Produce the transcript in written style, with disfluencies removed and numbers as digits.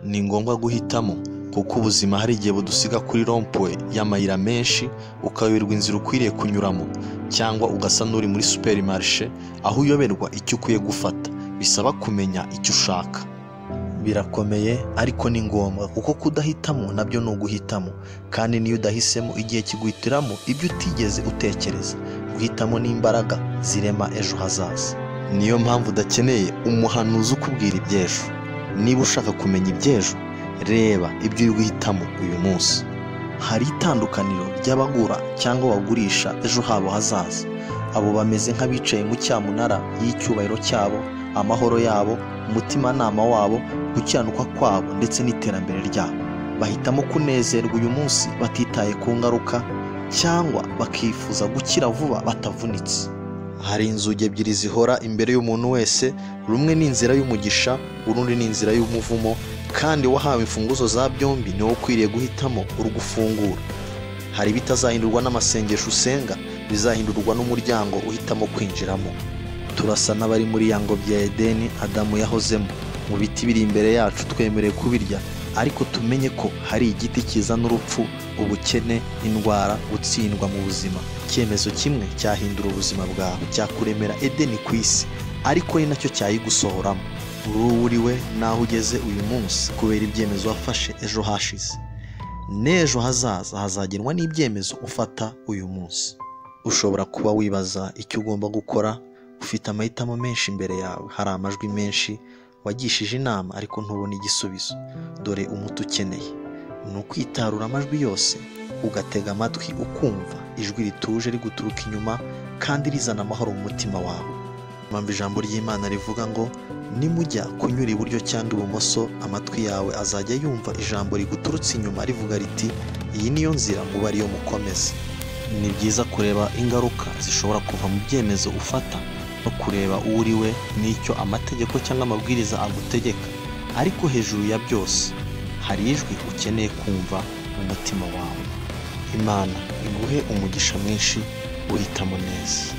Ni ngombwa guhitamo kuko ubuzima hari igihe budusiga kuri rompuwe y'amayira menshi ukayoberwa inzira ukwiriye kunyuramo, cyangwa ugasa n'uri muri superimarishe aho uyoberwa icyo ukwiye gufata. Bisaba kumenya icyo ushaka. Birakomeye ariko ni ngombwa kuko kudahitamo nabyo ni uguhitamo, kandi niyo udahisemo igihe kiguhitiramo ibyo utigeze utekereza. Guhitamo n'imbaraga zirema ejo hazaza. Niyo mpamvu udakeneye umuhanuzi ukubwira iby'ejo. Niba ushaka kumenya iby'ejo, reba ibyo uri guhitamo uyu munsi. Hari itandukaniro ry'abagura cyangwa abagurisha ejo habo hazaza. Abo bameze nk'abicaye mu cyamunara y'icyubahiro cyabo, amahoro yabo, umutimanama wabo, gukiranuka kwabo ndetse n'iterambere ryabo. Bahitamo kunezerwa uyu munsi batitaye ku ngaruka, cyangwa bakifuza gukira vuba batavunitse. Hari inzugi ebyiri zihora imbere y'umuntu wese, rumwe ni inzira y'umugisha, urundi ni inzira y'umuvumo, kandi wahawe imfunguzo za byombi niwo ukwiriye guhitamo urugufungura. Hari ibitazahindurwa n'amasengesho usenga, bizahindurwa n'umuryango uhitamo kwinjiramo. Turasa n'abari muri ya ngobyi ya Edeni Adamu yahozemo. Mu biti biri imbere yacu twemerewe kubirya, ariko tumenye ko hari igiti kizana urupfu, ubukene, indwara, gutsindwa mu buzima. Icyemezo kimwe cyahindura ubuzima bwawe, cyakuremera Edeni ku isi, ariko ni nacyo cyayigusohoramo. Uri uriwe naho ugeze uyu munsi kubera ibyemezo wafashe ejo hashize. N'ejo hazaza hazagenwa n'ibyemezo ufata uyu munsi. Ushobora kuba wibaza icyo ugomba gukora, ufite amahitamo menshi imbere yawe, hari amajwi menshi, wagishije inama ariko ntubone igisubizo. Dore umuti ukeneye ni ukwitarura amajwi yose, ugatega amatwi ukumva ijwi rituje riguturuka inyuma kandi rizana amahoro mu mutima wawe. Mpamvu ijambo ry'Imana rivuga ngo nimujya kunyura iburyo cyangwa ibumoso, amatwi yawe azajya yumva ijambo riguturutse inyuma rivuga riti iyi niyo nzira muba ariyo mukomeze. Ni byiza kureba ingaruka zishobora kuva mu byemezo ufata, no kureba uwo uri we n'icyo amategeko cyangwa amabwiriza agutegeka. Ariko hejuru ya byose hari ijwi ukeneye kumva mu mutima wawe. Imana iguhe umugisha mwinshi, uhitamo neza.